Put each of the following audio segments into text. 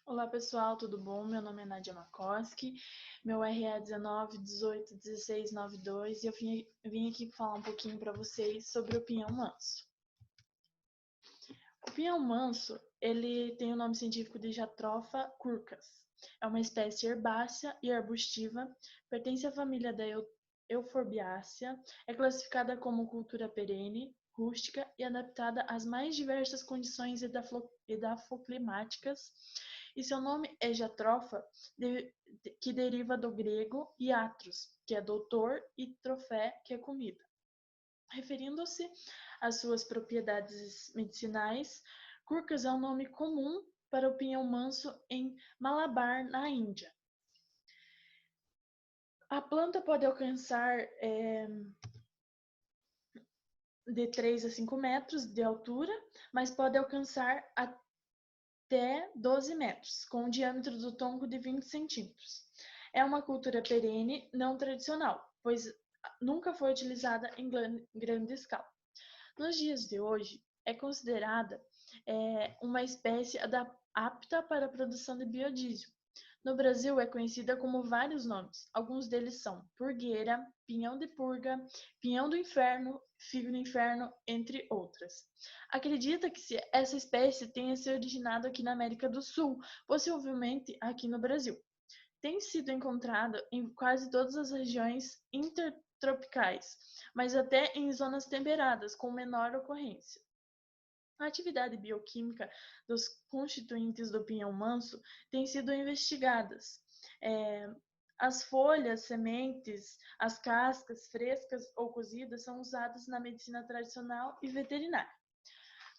Olá pessoal, tudo bom? Meu nome é Nadia Makoski, meu RE é 19181692 e eu vim aqui falar um pouquinho para vocês sobre o pinhão manso. O pinhão manso, ele tem o nome científico de Jatropha curcas. É uma espécie herbácea e arbustiva, pertence à família da Euforbiaceae, é classificada como cultura perene, rústica e adaptada às mais diversas condições edafoclimáticas, e seu nome é Jatropha, que deriva do grego iatros, que é doutor, e trofé, que é comida. Referindo-se às suas propriedades medicinais, curcas é um nome comum para o pinhão manso em Malabar, na Índia. A planta pode alcançar de 3 a 5 metros de altura, mas pode alcançar até 12 metros, com um diâmetro do tronco de 20 centímetros. É uma cultura perene não tradicional, pois nunca foi utilizada em grande escala. Nos dias de hoje, é considerada uma espécie apta para a produção de biodiesel. No Brasil, é conhecida como vários nomes. Alguns deles são purgueira, pinhão de purga, pinhão do inferno, figo do inferno, entre outras. Acredita que essa espécie tenha se originado aqui na América do Sul, possivelmente aqui no Brasil. Tem sido encontrado em quase todas as regiões intertropicais, mas até em zonas temperadas, com menor ocorrência. A atividade bioquímica dos constituintes do pinhão manso tem sido investigadas. As folhas, sementes, as cascas frescas ou cozidas são usadas na medicina tradicional e veterinária.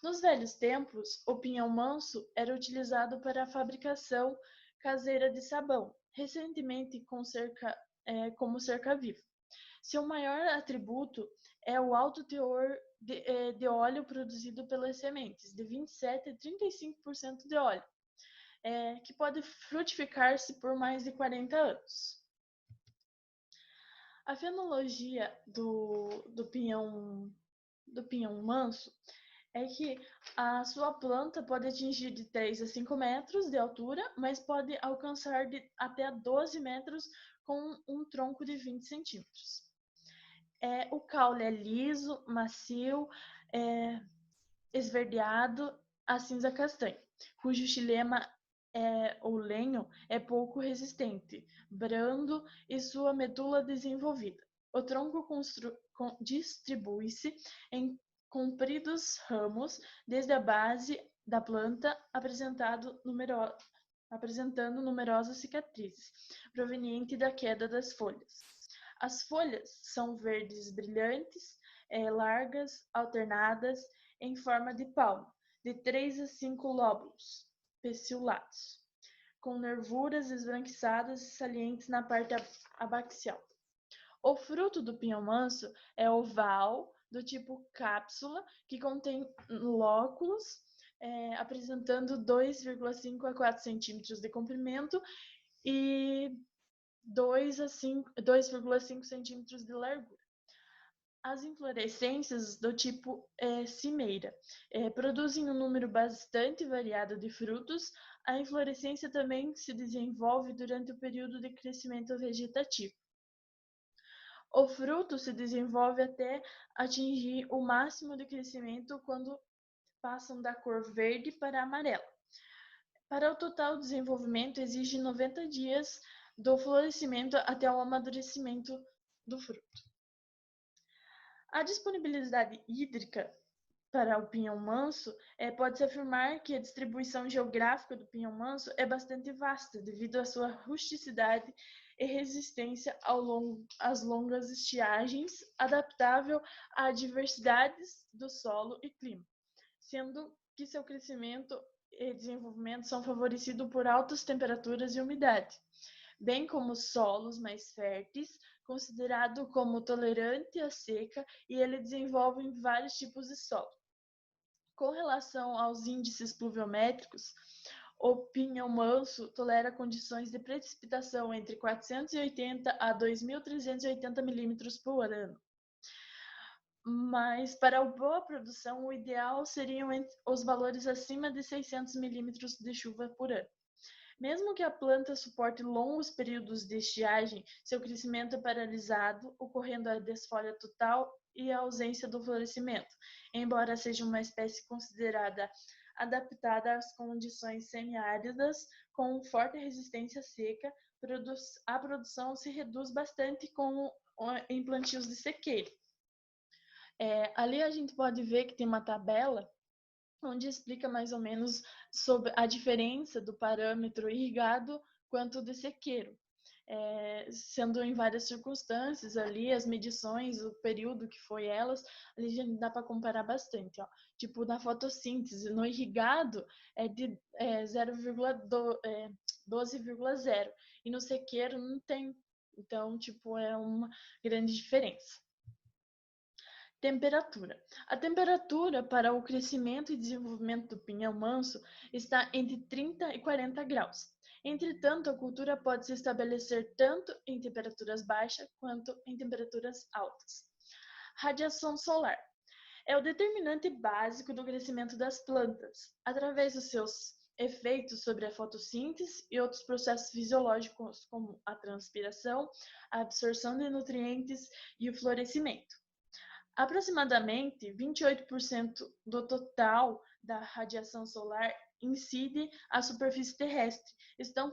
Nos velhos tempos, o pinhão manso era utilizado para a fabricação caseira de sabão, recentemente como cerca-viva. Seu maior atributo é o alto teor de óleo produzido pelas sementes, de 27 a 35% de óleo, que pode frutificar-se por mais de 40 anos. A fenologia do pinhão manso é que a sua planta pode atingir de 3 a 5 metros de altura, mas pode alcançar até 12 metros com um tronco de 20 centímetros. O caule é liso, macio, esverdeado a cinza castanho, cujo xilema ou lenho é pouco resistente, brando e sua medula desenvolvida. O tronco distribui-se em compridos ramos desde a base da planta, apresentando numerosas cicatrizes, provenientes da queda das folhas. As folhas são verdes brilhantes, largas, alternadas, em forma de palma, de 3 a 5 lóbulos peciolados, com nervuras esbranquiçadas e salientes na parte abaxial. O fruto do pinhão manso é oval, do tipo cápsula, que contém lóculos, apresentando 2,5 a 4 centímetros de comprimento e 2,5 centímetros de largura. As inflorescências do tipo cimeira produzem um número bastante variado de frutos. A inflorescência também se desenvolve durante o período de crescimento vegetativo. O fruto se desenvolve até atingir o máximo de crescimento quando passam da cor verde para amarela. Para o total desenvolvimento, exige 90 dias do florescimento até o amadurecimento do fruto. A disponibilidade hídrica para o pinhão manso, pode-se afirmar que a distribuição geográfica do pinhão manso é bastante vasta, devido à sua rusticidade e resistência às longas estiagens, adaptável a diversidades do solo e clima, sendo que seu crescimento e desenvolvimento são favorecidos por altas temperaturas e umidade, bem como solos mais férteis, considerado como tolerante à seca, e ele desenvolve vários tipos de solo. Com relação aos índices pluviométricos, o pinhão manso tolera condições de precipitação entre 480 a 2.380 milímetros por ano. Mas para a boa produção, o ideal seriam os valores acima de 600 milímetros de chuva por ano. Mesmo que a planta suporte longos períodos de estiagem, seu crescimento é paralisado, ocorrendo a desfolha total e a ausência do florescimento, embora seja uma espécie considerada adaptada às condições semiáridas, com forte resistência seca, a produção se reduz bastante em plantios de sequeiro. Ali a gente pode ver que tem uma tabela onde explica mais ou menos sobre a diferença do parâmetro irrigado quanto de sequeiro. Sendo em várias circunstâncias ali, as medições, o período que foi elas, ali já dá para comparar bastante. Ó. Tipo, na fotossíntese, no irrigado é de 12,0 e no sequeiro não tem. Então, tipo, é uma grande diferença. Temperatura. A temperatura para o crescimento e desenvolvimento do pinhão manso está entre 30 e 40 graus. Entretanto, a cultura pode se estabelecer tanto em temperaturas baixas quanto em temperaturas altas. Radiação solar é o determinante básico do crescimento das plantas, através dos seus efeitos sobre a fotossíntese e outros processos fisiológicos, como a transpiração, a absorção de nutrientes e o florescimento. Aproximadamente 28% do total da radiação solar incide à superfície terrestre. Estão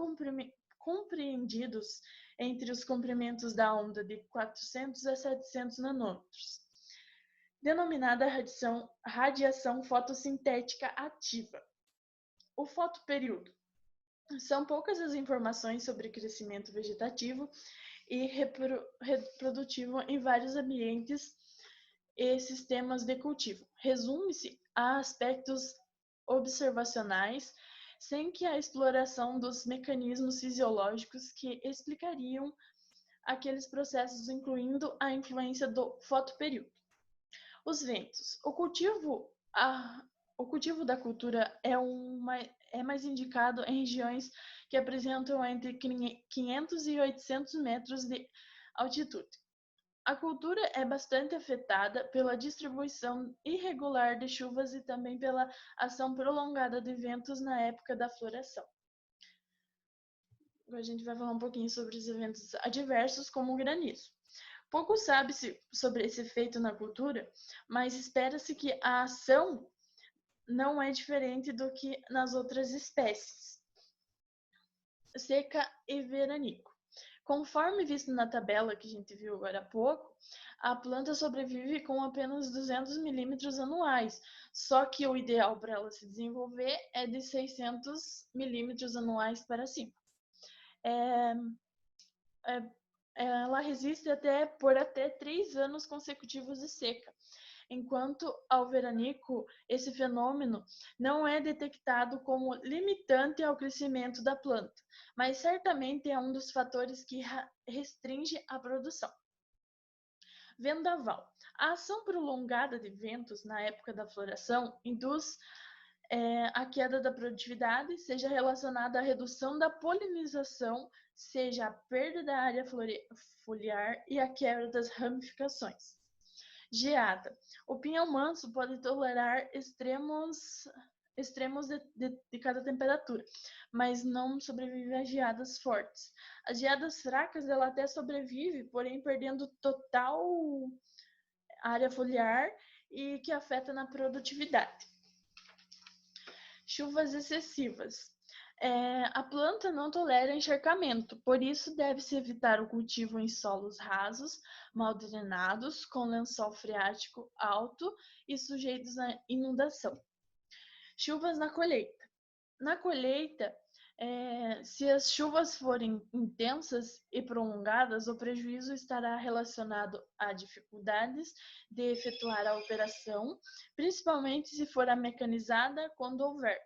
compreendidos entre os comprimentos da onda de 400 a 700 nanômetros, denominada radiação fotossintética ativa. O fotoperíodo. São poucas as informações sobre crescimento vegetativo e reprodutivo em vários ambientes e sistemas de cultivo. Resume-se a aspectos observacionais, sem que a exploração dos mecanismos fisiológicos que explicariam aqueles processos, incluindo a influência do fotoperíodo. Os ventos. O cultivo da cultura é mais indicado em regiões que apresentam entre 500 e 800 metros de altitude. A cultura é bastante afetada pela distribuição irregular de chuvas e também pela ação prolongada de ventos na época da floração. Agora a gente vai falar um pouquinho sobre os eventos adversos, como o granizo. Pouco sabe-se sobre esse efeito na cultura, mas espera-se que a ação não é diferente do que nas outras espécies. Seca e veranico. Conforme visto na tabela que a gente viu agora há pouco, a planta sobrevive com apenas 200 milímetros anuais, só que o ideal para ela se desenvolver é de 600 milímetros anuais para cima. Ela resiste por até 3 anos consecutivos de seca. Enquanto ao veranico, esse fenômeno não é detectado como limitante ao crescimento da planta, mas certamente é um dos fatores que restringe a produção. Vendaval. A ação prolongada de ventos na época da floração induz a queda da produtividade, seja relacionada à redução da polinização, seja a perda da área foliar e a quebra das ramificações. Geada. O pinhão manso pode tolerar extremos de cada temperatura, mas não sobrevive a geadas fortes. As geadas fracas ela até sobrevive, porém perdendo total área foliar e que afeta na produtividade. Chuvas excessivas. A planta não tolera encharcamento, por isso deve-se evitar o cultivo em solos rasos, mal drenados, com lençol freático alto e sujeitos à inundação. Chuvas na colheita. Na colheita, se as chuvas forem intensas e prolongadas, o prejuízo estará relacionado a dificuldades de efetuar a operação, principalmente se for a mecanizada quando houver.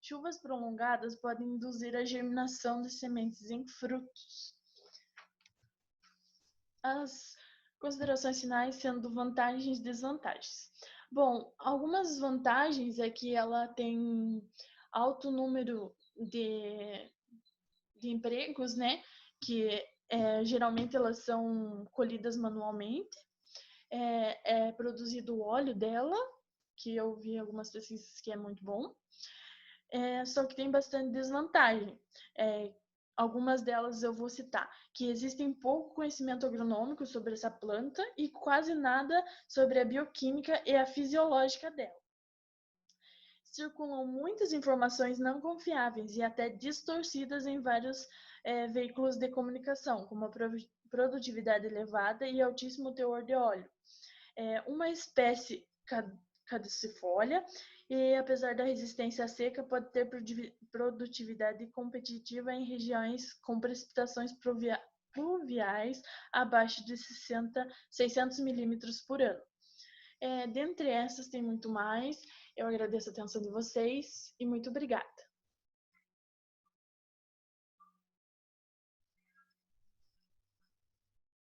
Chuvas prolongadas podem induzir a germinação de sementes em frutos. As considerações finais sendo vantagens e desvantagens. Bom, algumas vantagens é que ela tem alto número de empregos, né? Que geralmente elas são colhidas manualmente. É produzido o óleo dela, que eu vi algumas pesquisas que é muito bom. só que tem bastante desvantagem. Algumas delas eu vou citar, que existem pouco conhecimento agronômico sobre essa planta e quase nada sobre a bioquímica e a fisiológica dela. Circulam muitas informações não confiáveis e até distorcidas em vários veículos de comunicação, como a produtividade elevada e altíssimo teor de óleo. Uma espécie caducifolia e, apesar da resistência à seca, pode ter produtividade competitiva em regiões com precipitações pluviais abaixo de 600 milímetros por ano. Dentre essas, tem muito mais. Eu agradeço a atenção de vocês e muito obrigada.